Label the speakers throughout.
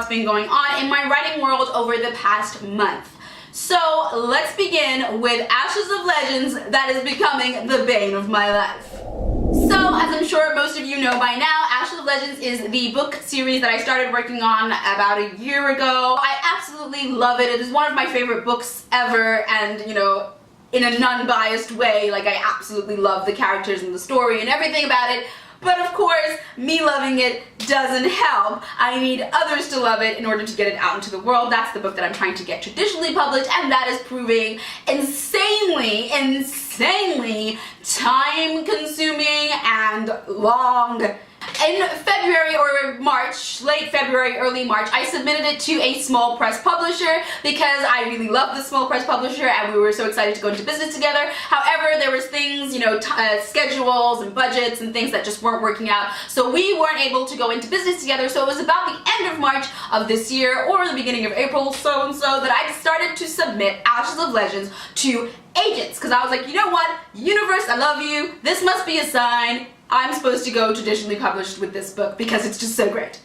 Speaker 1: what's been going on in my writing world over the past month. So let's begin with Ashes of Legends that is becoming the bane of my life. So, as I'm sure most of you know by now, Ashes of Legends is the book series that I started working on about a year ago. I absolutely love it. It is one of my favorite books ever, and you know, in a non-biased way, like I absolutely love the characters and the story and everything about it. But of course, me loving it doesn't help. I need others to love it in order to get it out into the world. That's the book that I'm trying to get traditionally published, and that is proving insanely time-consuming and long. In February or March, late February, early March, I submitted it to a small press publisher because I really love the small press publisher and we were so excited to go into business together. However, there was things, you know, schedules and budgets and things that just weren't working out, so we weren't able to go into business together. So it was about the end of March of this year or the beginning of April, so that I started to submit Ashes of Legends to agents, because I was like, you know what, universe, I love you, this must be a sign. I'm supposed to go traditionally published with this book because it's just so great.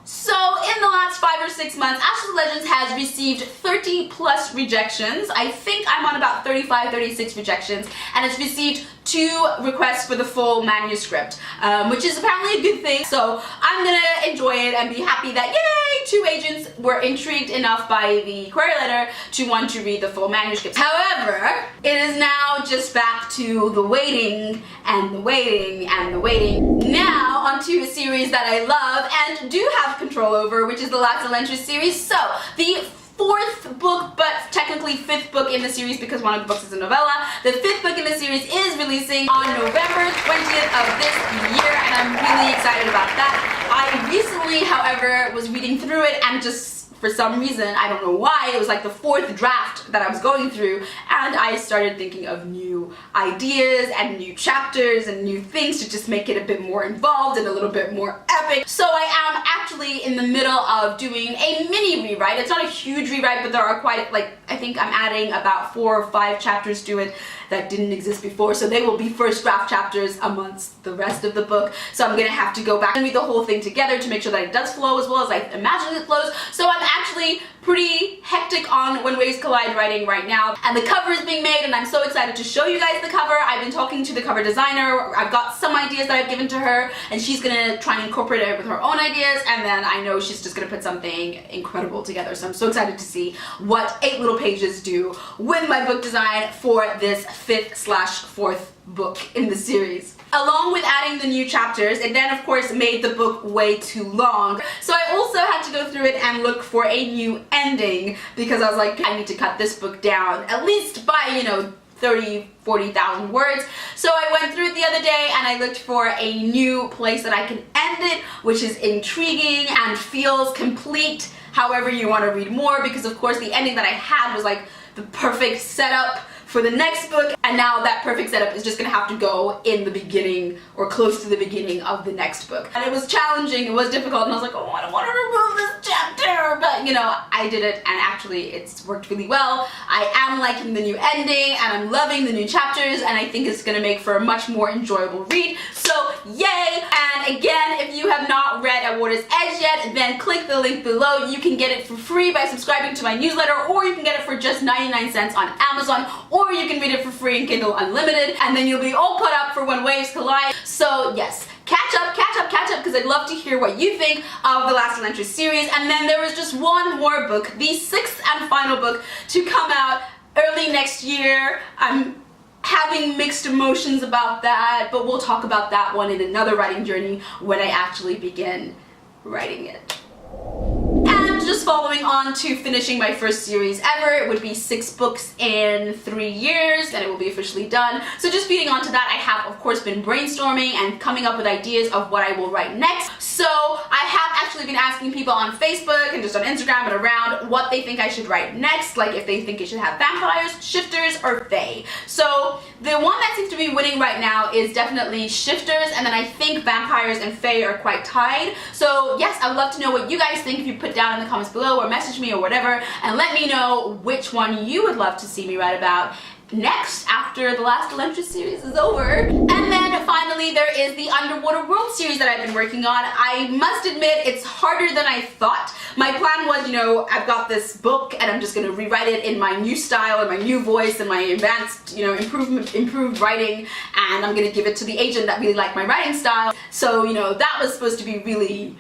Speaker 1: So in the last 5 or 6 months, Ashes of Legends has received 30 plus rejections. I think I'm on about 35, 36 rejections, and it's received 2 requests for the full manuscript, which is apparently a good thing. So I'm gonna enjoy it and be happy that, yay, 2 agents were intrigued enough by the query letter to want to read the full manuscript. However, it is now just back to the waiting and the waiting and the waiting. Now onto a series that I love and do have control over, which is the Last Elantra series. So the 4th book, but technically 5th book in the series because one of the books is a novella. The 5th book in the series is releasing on November 20th of this year, and I'm really excited about that. I recently, however, was reading through it and just for some reason, I don't know why, it was like the 4th draft that I was going through, and I started thinking of new ideas and new chapters and new things to just make it a bit more involved and a little bit more epic. So I am actually in the middle of doing a mini rewrite. It's not a huge rewrite, but there are quite, like, I think I'm adding about 4 or 5 chapters to it that didn't exist before, so they will be first draft chapters amongst the rest of the book. So I'm gonna have to go back and read the whole thing together to make sure that it does flow as well as I imagine it flows. So I'm actually pretty hectic on When Waves Collide writing right now, and the cover is being made and I'm so excited to show you guys the cover. I've been talking to the cover designer. I've got some ideas that I've given to her and she's gonna try and incorporate it with her own ideas, and then I know she's just gonna put something incredible together. So I'm so excited to see what 8 little pages do with my book design for this 5th/4th book in the series. Along with adding the new chapters, it then of course made the book way too long. So I also had to go through it and look for a new ending because I was like, I need to cut this book down at least by, you know, 30,000-40,000 words. So I went through it the other day and I looked for a new place that I can end it, which is intriguing and feels complete however you want to read more, because of course the ending that I had was like the perfect setup for the next book, and now that perfect setup is just gonna have to go in the beginning or close to the beginning of the next book. And it was challenging, it was difficult, and I was like, oh, I don't want to remove this chapter, but you know, I did it and actually it's worked really well. I am liking the new ending and I'm loving the new chapters, and I think it's gonna make for a much more enjoyable read. So yay! And again, if you have not read A Water's Edge yet, then click the link below. You can get it for free by subscribing to my newsletter, or you can get it for just 99 cents on Amazon, or you can read it for free in Kindle Unlimited, and then you'll be all caught up for When Waves Collide. So yes, catch up, because I'd love to hear what you think of the Last Elantra series. And then there was just one more book, the 6th and final book, to come out early next year. I'm having mixed emotions about that, but we'll talk about that one in another writing journey when I actually begin writing it. And just following on to finishing my first series ever, it would be 6 books in 3 years, and it will be officially done. So just feeding on to that, I have of course been brainstorming and coming up with ideas of what I will write next. So I have actually been asking people on Facebook and just on Instagram and around what they think I should write next, like if they think it should have vampires, shifters, or fae. So the one that seems to be winning right now is definitely shifters, and then I think vampires and fae are quite tied. So yes, I would love to know what you guys think if you put down in the comments below or message me or whatever, and let me know which one you would love to see me write about. next after the last Elentra series is over. And then finally there is the Underwater World series that I've been working on. I must admit it's harder than I thought. My plan was, you know, I've got this book and I'm just going to rewrite it in my new style and my new voice and my advanced, you know, improved writing, and I'm going to give it to the agent that really liked my writing style. So, you know, that was supposed to be really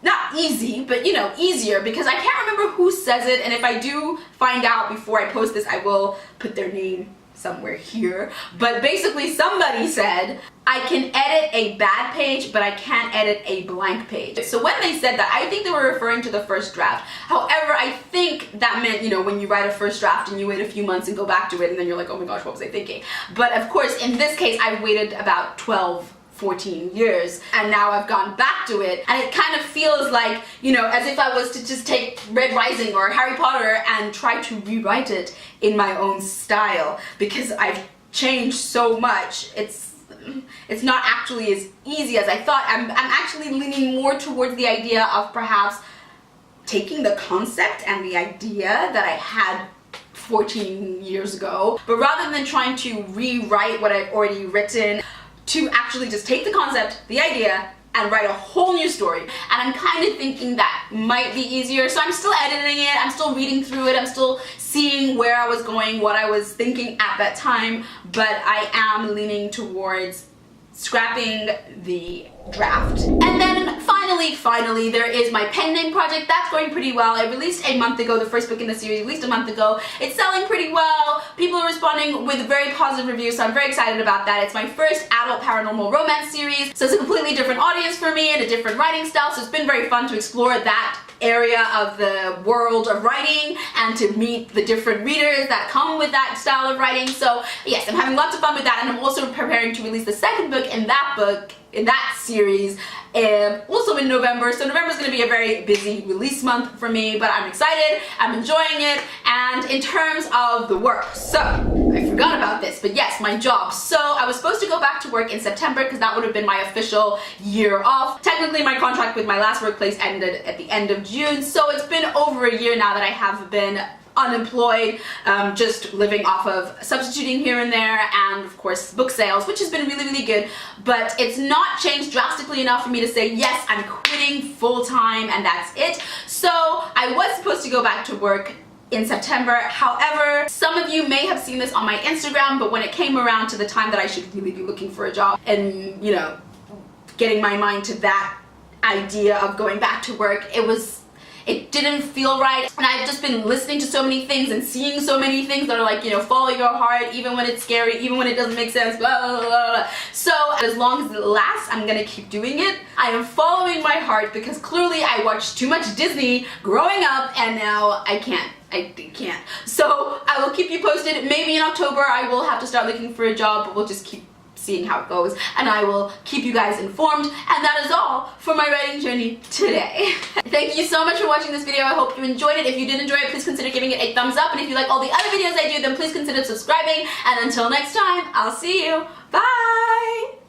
Speaker 1: not easy, but you know, easier, because I can't remember who says it, and if I do find out before I post this, I will put their name somewhere here. But basically somebody said, I can edit a bad page, but I can't edit a blank page. So when they said that, I think they were referring to the first draft. However, I think that meant, you know, when you write a first draft and you wait a few months and go back to it, and then you're like, oh my gosh, what was I thinking? But of course, in this case, I waited about 14 years, and now I've gone back to it, and it kind of feels like, you know, as if I was to just take Red Rising or Harry Potter and try to rewrite it in my own style, because I've changed so much. It's not actually as easy as I thought. I'm actually leaning more towards the idea of perhaps taking the concept and the idea that I had 14 years ago, but rather than trying to rewrite what I've already written, to actually just take the concept, the idea, and write a whole new story. And I'm kind of thinking that might be easier. So I'm still editing it, I'm still reading through it, I'm still seeing where I was going, what I was thinking at that time, but I am leaning towards scrapping the draft. And then finally, there is my pen name project. That's going pretty well. I released a month ago, the first book in the series, released a month ago. It's selling pretty well. People are responding with very positive reviews, so I'm very excited about that. It's my first adult paranormal romance series, so it's a completely different audience for me and a different writing style, so it's been very fun to explore that area of the world of writing and to meet the different readers that come with that style of writing. So yes, I'm having lots of fun with that, and I'm also preparing to release the second book in that series also in November. So November is going to be a very busy release month for me, but I'm excited, I'm enjoying it. And in terms of the work, so I forgot about this, but yes, my job. So I was supposed to go back to work in September because that would have been my official year off. Technically my contract with my last workplace ended at the end of June, so it's been over a year now that I have been unemployed, just living off of substituting here and there, and of course book sales, which has been really good, but it's not changed drastically enough for me to say, yes, I'm quitting full-time and that's it. So I was supposed to go back to work in September. However, some of you may have seen this on my Instagram, but when it came around to the time that I should really be looking for a job and, you know, getting my mind to that idea of going back to work, it didn't feel right. And I've just been listening to so many things and seeing so many things that are like, you know, follow your heart, even when it's scary, even when it doesn't make sense, blah, blah, blah, blah. So as long as it lasts, I'm gonna keep doing it. I am following my heart because clearly I watched too much Disney growing up, and now I can't. So I will keep you posted. Maybe in October I will have to start looking for a job, but we'll just keep seeing how it goes, and I will keep you guys informed. And that is all for my writing journey today. Thank you so much for watching this video. I hope you enjoyed it. If you did enjoy it, please consider giving it a thumbs up, and if you like all the other videos I do, then please consider subscribing. And until next time, I'll see you. Bye!